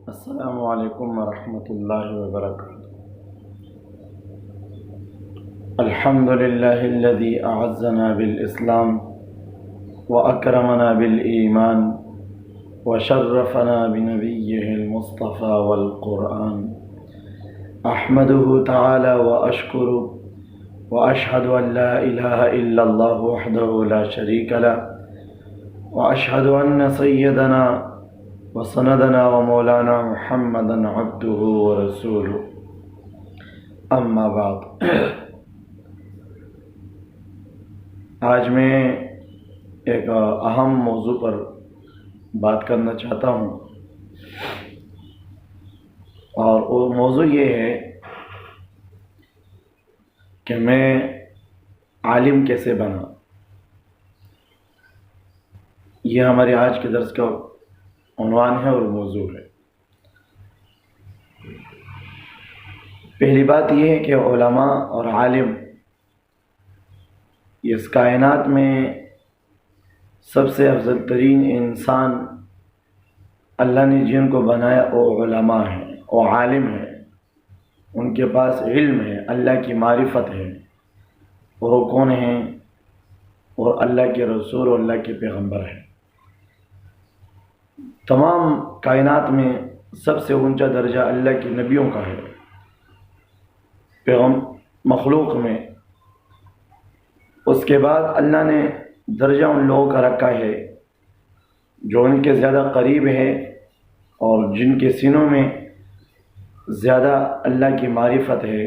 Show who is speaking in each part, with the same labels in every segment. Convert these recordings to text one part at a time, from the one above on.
Speaker 1: السلام علیکم ورحمۃ اللہ وبرکاتہ۔ الحمد للہ الذی اعزنا بالاسلام واکرمنا بالایمان وشرفنا بنبیہ المصطفى والقرآن، احمدہ تعالی واشکرہ واشہد ان لا الہ الا اللہ وحدہ لا شریک لہ واشہد ان سیدنا وسندنا ومولانا محمدا عبدہ ورسولہ، اما بعد۔ آج میں ایک اہم موضوع پر بات کرنا چاہتا ہوں، اور وہ موضوع یہ ہے کہ میں عالم کیسے بنا۔ یہ ہمارے آج کے درس کا عنوان ہے اور موضوع ہے۔ پہلی بات یہ ہے کہ علماء اور عالم اس کائنات میں سب سے افضل ترین انسان اللہ نے جن کو بنایا وہ علماء ہیں، وہ عالم ہیں، ان کے پاس علم ہے، اللہ کی معرفت ہے، اور وہ کون ہیں؟ اور اللہ کے رسول اور اللہ کے پیغمبر ہیں۔ تمام کائنات میں سب سے اونچا درجہ اللہ کے نبیوں کا ہے، مخلوق میں۔ اس کے بعد اللہ نے درجہ ان لوگوں کا رکھا ہے جو ان کے زیادہ قریب ہے اور جن کے سینوں میں زیادہ اللہ کی معرفت ہے،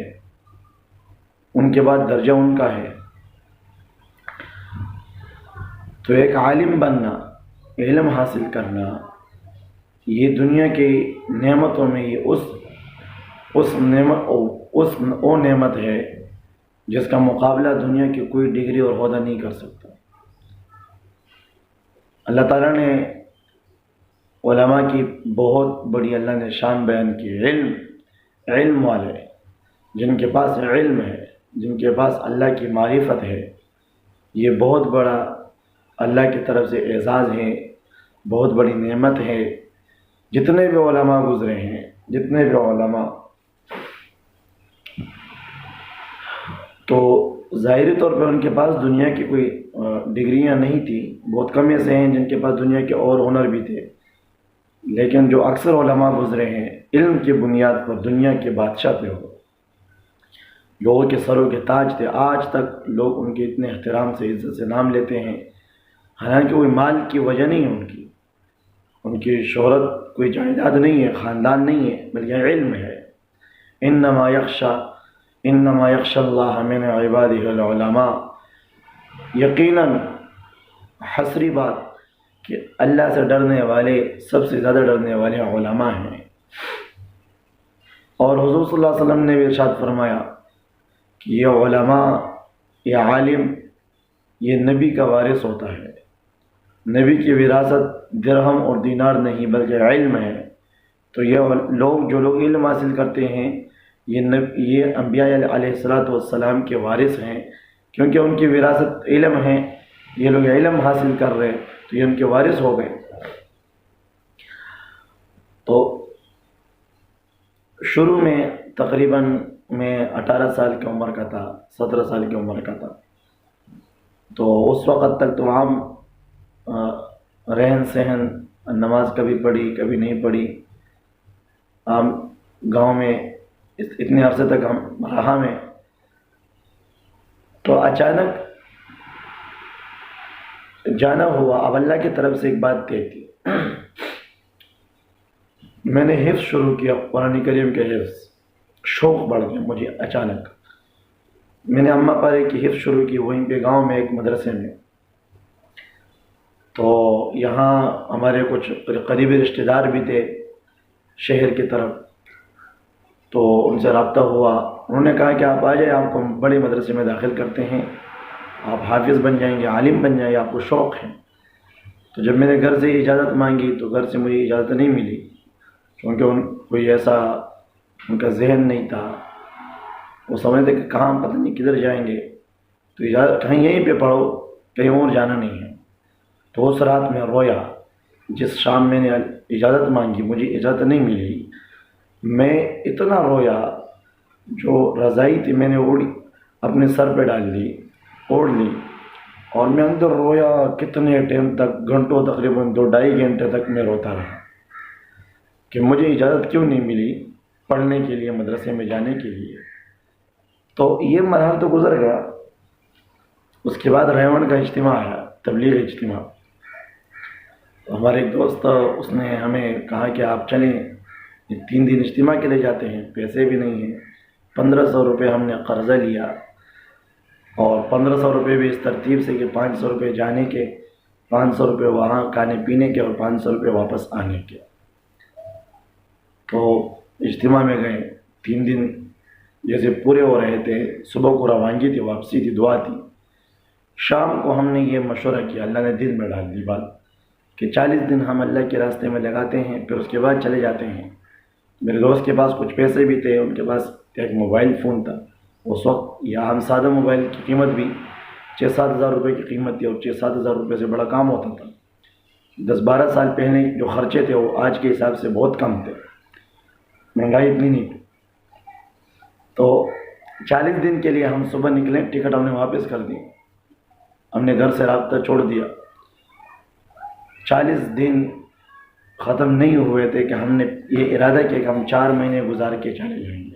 Speaker 1: ان کے بعد درجہ ان کا ہے۔ تو ایک عالم بننا، علم حاصل کرنا، یہ دنیا کی نعمتوں میں یہ وہ نعمت ہے جس کا مقابلہ دنیا کی کوئی ڈگری اور عہدہ نہیں کر سکتا۔ اللہ تعالیٰ نے علماء کی بہت بڑی اللہ نے شان بیان کی۔ علم والے، جن کے پاس علم ہے، جن کے پاس اللہ کی معرفت ہے، یہ بہت بڑا اللہ کی طرف سے اعزاز ہے، بہت بڑی نعمت ہے۔ جتنے بھی علماء گزرے ہیں، جتنے بھی علماء، تو ظاہری طور پر ان کے پاس دنیا کی کوئی ڈگریاں نہیں تھیں، بہت کم ایسے ہیں جن کے پاس دنیا کے اور ہنر بھی تھے، لیکن جو اکثر علماء گزرے ہیں علم کی بنیاد پر دنیا کے بادشاہ تھے، وہ لوگوں کے سروں کے تاج تھے۔ آج تک لوگ ان کے اتنے احترام سے، عزت سے نام لیتے ہیں، حالانکہ کوئی مال کی وجہ نہیں ہے، ان کی شہرت کوئی جائیداد نہیں ہے، خاندان نہیں ہے، بلکہ علم ہے۔ انما یخشى اللہ من عبادہ العلماء۔ یقیناً حسری بات کہ اللہ سے ڈرنے والے، سب سے زیادہ ڈرنے والے علماء ہیں۔ اور حضور صلی اللہ علیہ وسلم نے بھی ارشاد فرمایا کہ یہ علماء، یہ عالم، یہ نبی کا وارث ہوتا ہے۔ نبی کی وراثت درہم اور دینار نہیں بلکہ علم ہے۔ تو یہ لوگ، جو لوگ علم حاصل کرتے ہیں، یہ انبیاء علیہ السلام کے وارث ہیں، کیونکہ ان کی وراثت علم ہے۔ یہ لوگ علم حاصل کر رہے تو یہ ان کے وارث ہو گئے۔ تو شروع میں تقریباً میں 18 سال کی عمر کا تھا، 17 سال کی عمر کا تھا، تو اس وقت تک تو عام رہن سہن، نماز کبھی پڑھی کبھی نہیں پڑھی، عام گاؤں میں اتنے عرصے تک ہم رہا میں۔ تو اچانک جانا ہوا۔ اب اللہ کی طرف سے ایک بات طے تھی، میں نے حفظ شروع کیا، قرآن کریم کے حفظ، شوق بڑھ گیا مجھے اچانک۔ میں نے اماں پارے کی حفظ شروع کی وہیں پہ گاؤں میں ایک مدرسے میں۔ تو یہاں ہمارے کچھ قریبی رشتہ دار بھی تھے شہر کی طرف، تو ان سے رابطہ ہوا۔ انہوں نے کہا کہ آپ آ جائیں، آپ کو بڑے مدرسے میں داخل کرتے ہیں، آپ حافظ بن جائیں گے، عالم بن جائیں گے، آپ کو شوق ہے۔ تو جب میں نے گھر سے اجازت مانگی تو گھر سے مجھے اجازت نہیں ملی، کیونکہ کوئی ایسا ان کا ذہن نہیں تھا، وہ سمجھتے کہ کہاں پتہ نہیں کدھر جائیں گے، تو اجازت کہیں یہیں پہ پڑھو، کہیں اور جانا نہیں ہے۔ تو اس رات میں رویا جس شام میں نے اجازت مانگی مجھے اجازت نہیں ملی، میں اتنا رویا، جو رضائی تھی میں نے اوڑھی اپنے سر پہ ڈال لی، اوڑھ لی، اور میں اندر رویا کتنے ٹائم تک، گھنٹوں، تقریباً 2 ڈھائی گھنٹے تک میں روتا رہا کہ مجھے اجازت کیوں نہیں ملی پڑھنے کے لیے، مدرسے میں جانے کے لیے۔ تو یہ مرحلہ تو گزر گیا۔ اس کے بعد ریوان کا اجتماع آیا، تبلیغ اجتماع۔ ہمارے ایک دوست اس نے ہمیں کہا کہ آپ چلیں، 3 دن اجتماع کے لیے جاتے ہیں، پیسے بھی نہیں ہیں، 1500 روپے ہم نے قرضہ لیا، اور 1500 روپے بھی اس ترتیب سے کہ 500 روپے جانے کے، 500 روپے وہاں کھانے پینے کے، اور 500 روپے واپس آنے کے۔ تو اجتماع میں گئے، 3 دن جیسے پورے ہو رہے تھے، صبح کو روانگی تھی، واپسی تھی، دعا تھی۔ شام کو ہم نے یہ مشورہ کیا، اللہ نے دل میں ڈال دی بات کہ 40 دن ہم اللہ کے راستے میں لگاتے ہیں، پھر اس کے بعد چلے جاتے ہیں۔ میرے دوست کے پاس کچھ پیسے بھی تھے، ان کے پاس ایک موبائل فون تھا اس وقت، یا ہم سادہ موبائل کی قیمت بھی 6-7 ہزار روپے کی قیمت تھی، اور 6-7 ہزار روپے سے بڑا کام ہوتا تھا۔ 10-12 سال پہلے جو خرچے تھے وہ آج کے حساب سے بہت کم تھے، مہنگائی اتنی نہیں تھی۔ تو 40 دن کے لیے ہم صبح نکلے، ٹکٹ ہم نے واپس کر دی، ہم نے گھر سے رابطہ چھوڑ دیا۔ 40 دن ختم نہیں ہوئے تھے کہ ہم نے یہ ارادہ کیا کہ ہم 4 مہینے گزار کے چلے جائیں گے۔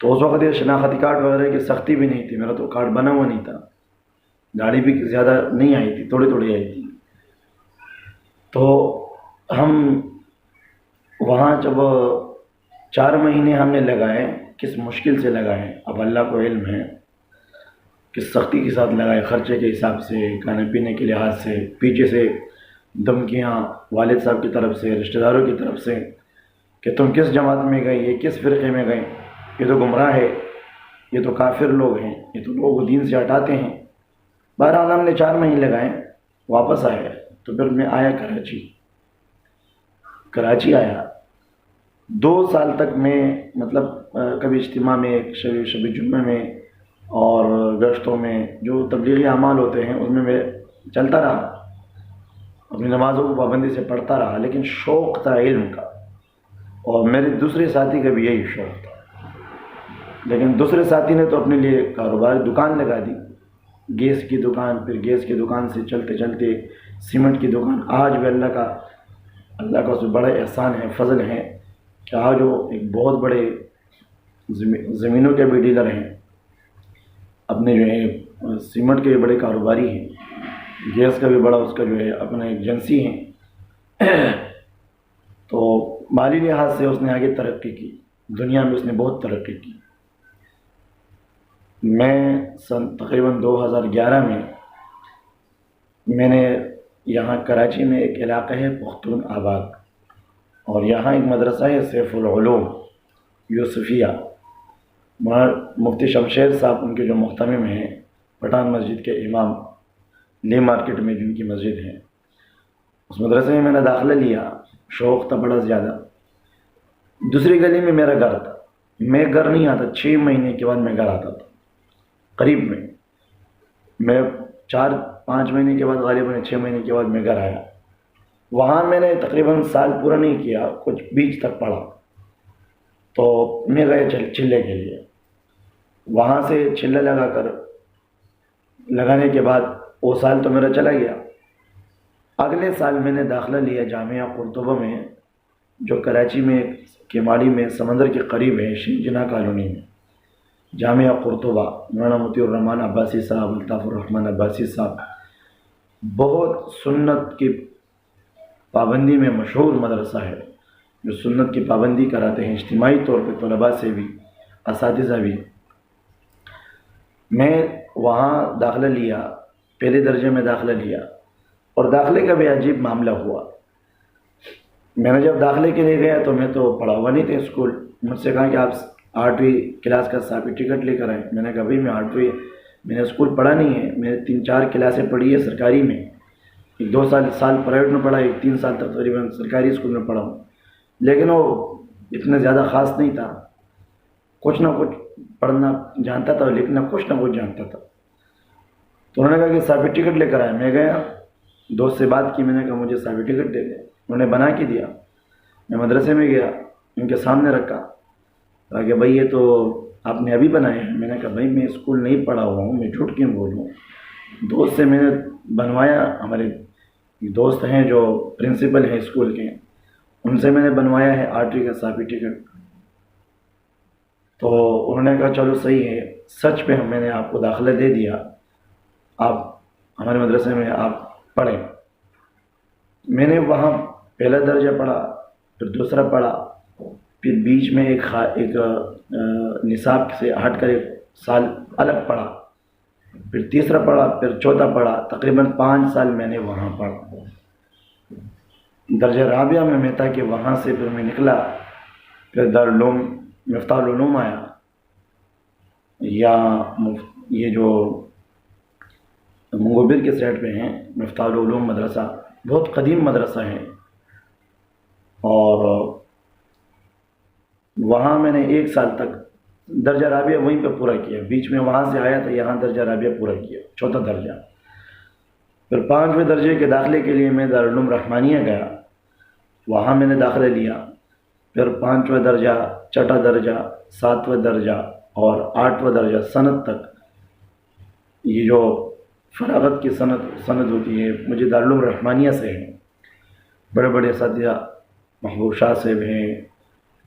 Speaker 1: تو اس وقت یہ شناختی کارڈ وغیرہ کی سختی بھی نہیں تھی، میرا تو کارڈ بنا ہوا نہیں تھا، گاڑی بھی زیادہ نہیں آئی تھی، تھوڑی تھوڑی آئی تھی۔ تو ہم وہاں جب 4 مہینے ہم نے لگائے، کس مشکل سے لگائے، اب اللہ کو علم ہے، کس سختی کے ساتھ لگائے، خرچے کے حساب سے، کھانے پینے کے لحاظ سے، پیچھے سے دھمکیاں والد صاحب کی طرف سے، رشتہ داروں کی طرف سے کہ تم کس جماعت میں گئے، یہ کس فرقے میں گئے، یہ تو گمراہ ہے، یہ تو کافر لوگ ہیں، یہ تو لوگ دین سے ہٹاتے ہیں۔ بہرحال ہم نے 4 مہینے لگائے، واپس آئے، تو پھر میں آیا کراچی آیا۔ 2 سال تک میں مطلب کبھی اجتماع میں، شب جمعہ میں، اور گشتوں میں جو تبلیغی اعمال ہوتے ہیں ان میں چلتا رہا، اپنی نمازوں کو پابندی سے پڑھتا رہا، لیکن شوق تھا علم کا، اور میرے دوسرے ساتھی کا بھی یہی شوق تھا۔ لیکن دوسرے ساتھی نے تو اپنے لیے کاروبار دکان لگا دی، گیس کی دکان، پھر گیس کی دکان سے چلتے چلتے سیمنٹ کی دکان۔ آج بھی اللہ کا اس میں بڑا احسان ہے، فضل ہے کہ آج وہ ایک بہت بڑے زمینوں کے بھی ڈیلر ہیں، اپنے جو ہے سیمنٹ کے بھی بڑے کاروباری ہیں، گیس کا بھی بڑا اس کا جو ہے اپنا ایجنسی ہے۔ تو مالی لحاظ سے اس نے آگے ترقی کی، دنیا میں اس نے بہت ترقی کی۔ میں تقریباً 2011 میں نے یہاں کراچی میں ایک علاقہ ہے پختون آباد، اور یہاں ایک مدرسہ ہے سیف العلوم یوسفیہ، مفتی شمشیر صاحب ان کے جو محتمم ہیں، پٹھان مسجد کے امام، لی مارکیٹ میں جن کی مسجد ہے، اس مدرسے میں نے داخلہ لیا، شوق تھا بڑا زیادہ۔ دوسری گلی میں میرا گھر تھا، میں گھر نہیں آتا، 6 مہینے کے بعد میں گھر آتا تھا، قریب میں 4-5 مہینے کے بعد، غالباً 6 مہینے کے بعد میں گھر آیا۔ وہاں میں نے تقریباً سال پورا نہیں کیا، کچھ بیچ تک پڑھا، تو میں گئے چلے کے لیے، وہاں سے چلے لگانے کے بعد وہ سال تو میرا چلا گیا۔ اگلے سال میں نے داخلہ لیا جامعہ قرطبہ میں، جو کراچی میں کیماڑی میں سمندر کے قریب ہے، شیخ جناح کالونی میں، جامعہ قرطبہ، مولانا مطیع الرحمن عباسی صاحب، الطاف الرحمن عباسی صاحب، بہت سنت کی پابندی میں مشہور مدرسہ ہے، جو سنت کی پابندی کراتے ہیں اجتماعی طور پہ، طلباء سے بھی، اساتذہ بھی۔ میں وہاں داخلہ لیا، پہلے درجے میں داخلہ لیا، اور داخلے کا بھی عجیب معاملہ ہوا۔ میں نے جب داخلے کے لیے گیا تو میں تو پڑھا ہوا نہیں تھا اسکول، مجھ سے کہا کہ آپ 8ویں کلاس کا سرٹیفکیٹ لے کر آئیں۔ میں نے کہا بھائی میں 8ویں، میں نے اسکول پڑھا نہیں ہے، میں نے 3-4 کلاسیں پڑھی ہے سرکاری میں، 2 سال پرائیویٹ میں پڑھا، 3 سال تک تقریباً سرکاری اسکول میں پڑھا ہوں، لیکن وہ اتنا زیادہ خاص نہیں تھا، کچھ نہ کچھ پڑھنا جانتا تھا، لکھنا کچھ نہ کچھ جانتا تھا۔ تو انہوں نے کہا کہ سرٹیفکیٹ لے کر آئے. میں گیا, دوست سے بات کی, میں نے کہا مجھے سرٹیفکیٹ دے دیں. انہوں نے بنا کے دیا. میں مدرسے میں گیا, ان کے سامنے رکھا, کہا کہ بھائی یہ تو آپ نے ابھی بنایا ہے. میں نے کہا بھائی میں اسکول نہیں پڑھا ہوا ہوں, میں جھوٹ کیوں بولوں. دوست سے میں نے بنوایا, ہمارے دوست ہیں جو پرنسپل ہیں اسکول کے, ان سے میں نے بنوایا ہے آرٹری کا سرٹیفکیٹ. تو انہوں نے کہا چلو صحیح ہے, سچ پہ میں نے آپ کو داخلہ دے دیا, آپ ہمارے مدرسے میں آپ پڑھیں. میں نے وہاں پہلا درجہ پڑھا, پھر دوسرا پڑھا, پھر بیچ میں ایک نصاب سے ہٹ کر ایک سال الگ پڑھا, پھر تیسرا پڑھا, پھر چوتھا پڑھا. تقریباً 5 سال میں نے وہاں پڑھا. درجہ رابعہ میں تھا کہ وہاں سے پھر میں نکلا, پھر دارالعلوم مفتاح العلوم آیا. یا یہ جو منگوبر کے سائڈ پہ ہیں مفتاح العلوم مدرسہ, بہت قدیم مدرسہ ہے. اور وہاں میں نے 1 سال تک درجہ رابعہ وہیں پہ پورا کیا. بیچ میں وہاں سے آیا تھا, یہاں درجہ رابعہ پورا کیا, چوتھا درجہ. پھر 5ویں درجے کے داخلے کے لیے میں دارالعلوم رحمانیہ گیا, وہاں میں نے داخلہ لیا. پھر 5واں درجہ, چھٹا درجہ, 7واں درجہ اور 8واں درجہ سند تک. یہ جو فراغت کی سند ہوتی ہے مجھے دارالعلوم رحمانیہ سے ہے. بڑے بڑے اساتذہ محبوب شاہ صاحب ہیں,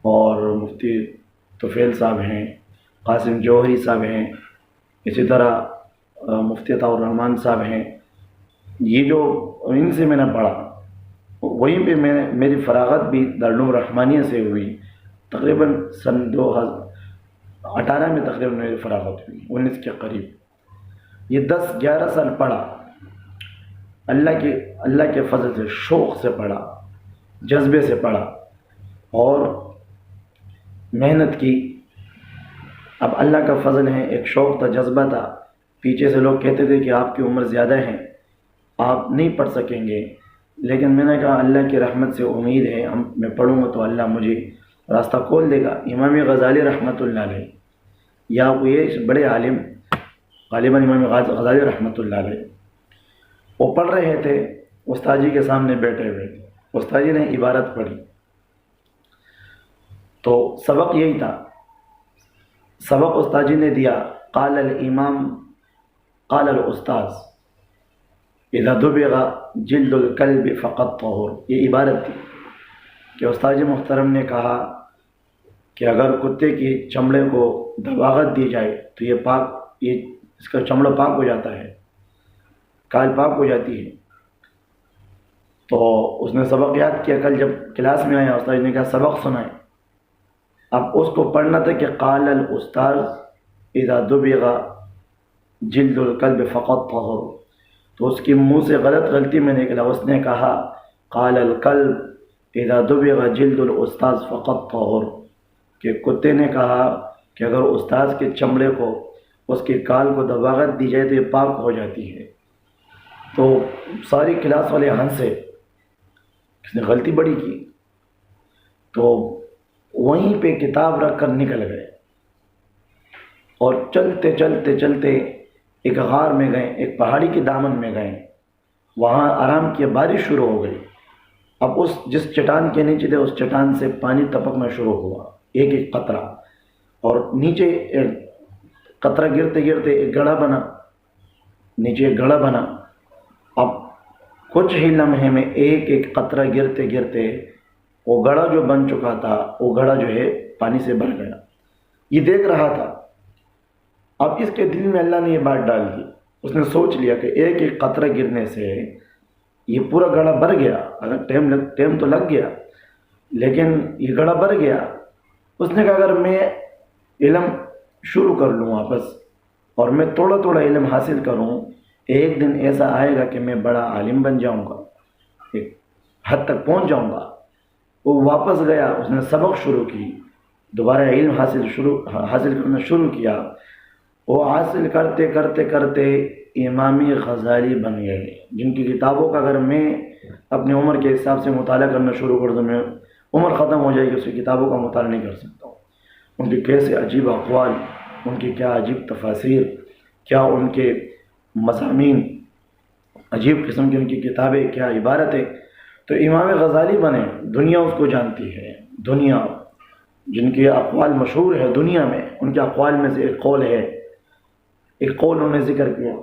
Speaker 1: اور مفتی طفیل صاحب ہیں, قاسم جوہری صاحب ہیں, اسی طرح مفتی عطاء الرحمن صاحب ہیں. یہ جو ان سے میں نے پڑھا, وہیں پہ میری فراغت بھی دارالعلوم رحمانیہ سے ہوئی. تقریباً سن 2018 میں تقریباً میری فراغت ہوئی, 19 کے قریب. یہ 10-11 سال پڑھا, اللہ کے فضل سے, شوق سے پڑھا, جذبے سے پڑھا اور محنت کی. اب اللہ کا فضل ہے, ایک شوق تھا, جذبہ تھا. پیچھے سے لوگ کہتے تھے کہ آپ کی عمر زیادہ ہے, آپ نہیں پڑھ سکیں گے, لیکن میں نے کہا اللہ کی رحمت سے امید ہے, میں پڑھوں گا تو اللہ مجھے راستہ کھول دے گا. امام غزالی رحمۃ اللہ علیہ, یا کوئی بڑے عالم, غالباً امام غزالی رحمۃ اللہ علیہ, وہ پڑھ رہے تھے, استاد جی کے سامنے بیٹھے ہوئے تھے. استاد جی نے عبارت پڑھی تو سبق یہی تھا. سبق استاد جی نے دیا, قال الامام قال الاستاذ اذا دبغ جلد الکلب فقط طہور. یہ عبارت تھی کہ استاد جی محترم نے کہا کہ اگر کتے کی چمڑے کو دباغت دی جائے تو یہ اس کا چمڑا پاک ہو جاتا ہے, کال پاک ہو جاتی ہے. تو اس نے سبق یاد کیا. کل جب کلاس میں آیا, استاد نے کہا سبق سنائیں. اب اس کو پڑھنا تھا کہ قال الاستاذ اذا دبغ جلد الکلب فقط طہور, تو اس کے منہ سے غلطی میں نکلا. اس نے کہا قال الکلب اذا دبغ جلد الاستاذ فقط طہور, کہ کتے نے کہا کہ اگر استاذ کے چمڑے کو, اس کے کال کو دباغت دی جائے تو یہ پاک ہو جاتی ہے. تو ساری کلاس والے ہنسے, اس نے غلطی بڑی کی. تو وہیں پہ کتاب رکھ کر نکل گئے, اور چلتے چلتے چلتے ایک غار میں گئے, ایک پہاڑی کے دامن میں گئے. وہاں آرام کی بارش شروع ہو گئی. اب جس چٹان کے نیچے تھے, اس چٹان سے پانی ٹپکنا شروع ہوا, ایک ایک قطرہ, اور نیچے قطرہ گرتے گرتے ایک گڑھا بنا, نیچے ایک گڑھا بنا. اب کچھ ہی لمحے میں ایک ایک قطرہ گرتے گرتے وہ گڑھا جو بن چکا تھا, وہ گڑھا جو ہے پانی سے بھر گیا. یہ دیکھ رہا تھا. اب اس کے دل میں اللہ نے یہ بات ڈال دی. اس نے سوچ لیا کہ ایک ایک قطرہ گرنے سے یہ پورا گڑھا بھر گیا. اگر ٹائم تو لگ گیا, لیکن یہ گڑھا بھر گیا. اس نے کہا اگر میں علم شروع کر لوں واپس, اور میں تھوڑا تھوڑا علم حاصل کروں, ایک دن ایسا آئے گا کہ میں بڑا عالم بن جاؤں گا, ایک حد تک پہنچ جاؤں گا. وہ واپس گیا, اس نے سبق شروع کی, دوبارہ علم حاصل کرنا شروع کیا. وہ حاصل کرتے کرتے کرتے امام غزالی بن گئے, جن کی کتابوں کا اگر میں اپنی عمر کے حساب سے مطالعہ کرنا شروع کر دوں, میں عمر ختم ہو جائے گی, اس کی کتابوں کا مطالعہ نہیں کر سکتا ہوں. ان کے کیسے عجیب اقوال, ان کی کیا عجیب تفاسیر, کیا ان کے مضامین، عجیب قسم کی ان کی کتابیں، کیا عبارتیں. تو امام غزالی بنے، دنیا اس کو جانتی ہے. دنیا جن کے اقوال مشہور ہے دنیا میں، ان کے اقوال میں سے ایک قول ہے، ایک قول انہوں نے ذکر کیا،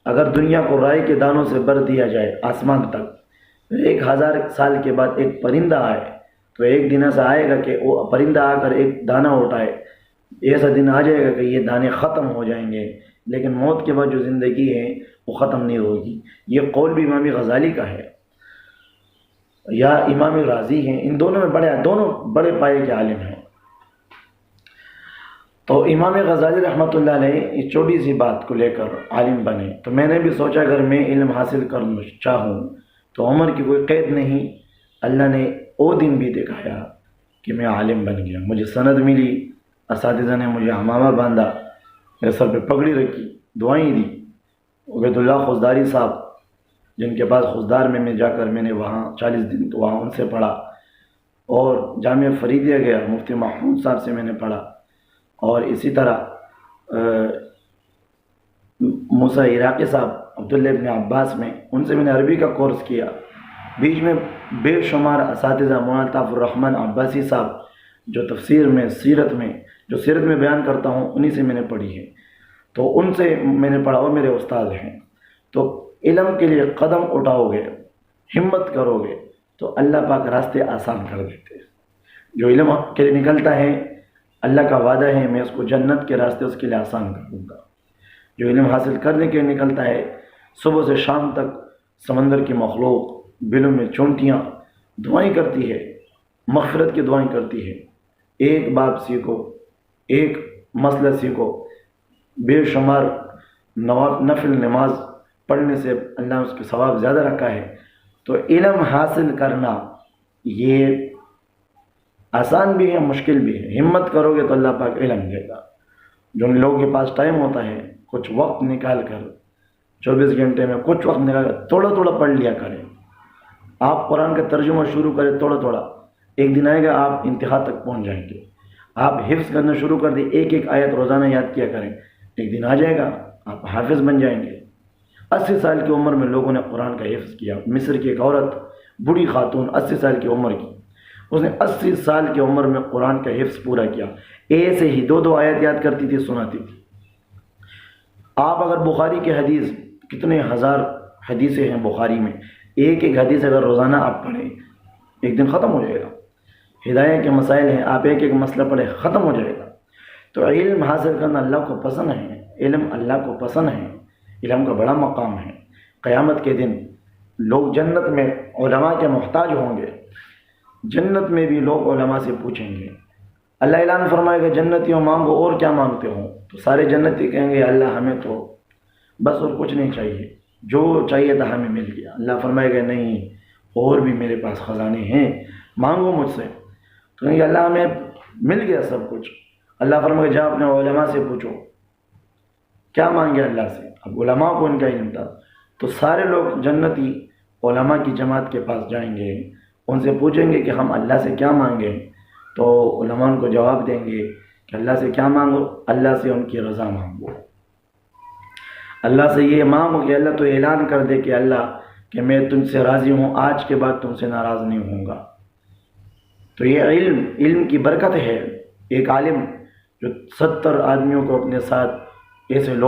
Speaker 1: اگر دنیا کو رائے کے دانوں سے بھر دیا جائے آسمان تک، 1000 سال کے بعد ایک پرندہ آئے، تو ایک دن ایسا آئے گا کہ وہ پرندہ آ کر ایک دانہ اٹھائے، ایسا دن آ جائے گا کہ یہ دانے ختم ہو جائیں گے، لیکن موت کے بعد جو زندگی ہے وہ ختم نہیں ہوگی. یہ قول بھی امام غزالی کا ہے. یا امام راضی ہیں، ان دونوں میں دونوں بڑے پائے کے عالم ہیں. تو امام غزالی رحمۃ اللہ علیہ اس چھوٹی سی بات کو لے کر عالم بنے. تو میں نے بھی سوچا اگر میں علم حاصل کرنا چاہوں تو عمر کی کوئی قید نہیں. اللہ نے وہ دن بھی دکھایا کہ میں عالم بن گیا. مجھے سند ملی، اساتذہ نے مجھے عمامہ باندھا، میرے سر پہ پگڑی رکھی، دعائیں دی. عبید اللہ خضداری صاحب جن کے پاس خضدار میں جا کر میں نے وہاں 40 دن تو وہاں ان سے پڑھا، اور جامعہ فریدیہ گیا، مفتی محمود صاحب سے میں نے پڑھا، اور اسی طرح موسیٰ عراقی صاحب عبداللہ ابن عباس میں، ان سے میں نے عربی کا کورس کیا. بیچ میں بے شمار اساتذہ، مولانا طاف الرحمن عباسی صاحب جو تفسیر میں، سیرت میں بیان کرتا ہوں، انہی سے میں نے پڑھی ہے. تو ان سے میں نے پڑھا، اور میرے استاد ہیں. تو علم کے لیے قدم اٹھاؤ گے، ہمت کرو گے تو اللہ پاک راستے آسان کر دیتے ہیں. جو علم کے لیے نکلتا ہے، اللہ کا وعدہ ہے میں اس کو جنت کے راستے اس کے لیے آسان کر دوں گا. جو علم حاصل کرنے کے لیے نکلتا ہے، صبح سے شام تک سمندر کی مخلوق، بلوں میں چونٹیاں دعائیں کرتی ہے، مغفرت کی دعائیں کرتی ہے. ایک باب سیکھو، ایک مسئلہ سیکھو، بے شمار نفل نماز پڑھنے سے اللہ اس کے ثواب زیادہ رکھا ہے. تو علم حاصل کرنا یہ آسان بھی ہے، مشکل بھی ہے. ہمت کرو گے تو اللہ پاک علم دے گا. جو ان لوگوں کے پاس ٹائم ہوتا ہے، کچھ وقت نکال کر 24 گھنٹے میں کچھ وقت نکال کر تھوڑا تھوڑا پڑھ لیا کریں. آپ قرآن کا ترجمہ شروع کریں تھوڑا تھوڑا، ایک دن آئے گا آپ انتہا تک پہنچ جائیں گے. آپ حفظ کرنا شروع کر دیں، ایک ایک آیت روزانہ یاد کیا کریں، ایک دن آ جائے گا آپ حافظ بن جائیں گے. 80 سال کی عمر میں لوگوں نے قرآن کا حفظ کیا. مصر کی ایک عورت، بوڑھی خاتون 80 سال کی عمر کی، اس نے 80 سال کی عمر میں قرآن کا حفظ پورا کیا. ایسے ہی 2 آیت یاد کرتی تھی، سناتی تھی. آپ اگر بخاری کی حدیث، کتنے ہزار حدیثیں ہیں بخاری میں، ایک ایک حدیث اگر روزانہ آپ پڑھیں، ایک دن ختم ہو جائے گا. ہدایت کے مسائل ہیں، آپ ایک ایک مسئلہ پڑھیں، ختم ہو جائے گا. تو علم حاصل کرنا اللہ کو پسند ہے. علم اللہ کو پسند ہے. علم کا بڑا مقام ہے. قیامت کے دن لوگ جنت میں علماء کے محتاج ہوں گے. جنت میں بھی لوگ علماء سے پوچھیں گے. اللہ اعلان فرمائے گا جنتیوں مانگو اور کیا مانگتے ہو؟ تو سارے جنتی کہیں گے اللہ ہمیں تو بس اور کچھ نہیں چاہیے، جو چاہیے تھا ہمیں مل گیا. اللہ فرمائے گا نہیں، اور بھی میرے پاس خزانے ہیں، مانگو مجھ سے. تو کہیں گے اللہ ہمیں مل گیا سب کچھ. اللہ فرمائے گا جا اپنے علماء سے پوچھو کیا مانگے اللہ سے. اب علماء کو ان کا علم تھا. تو سارے لوگ جنتی علماء کی جماعت کے پاس جائیں گے، ان سے پوچھیں گے کہ ہم اللہ سے کیا مانگیں. تو علماء ان کو جواب دیں گے کہ اللہ سے کیا مانگو؟ اللہ سے ان کی رضا مانگو. اللہ سے یہ مانگو کہ اللہ تو اعلان کر دے کہ اللہ کہ میں تم سے راضی ہوں، آج کے بعد تم سے ناراض نہیں ہوں گا. تو یہ علم کی برکت ہے. ایک عالم جو 70 آدمیوں کو اپنے ساتھ ایسے لوگ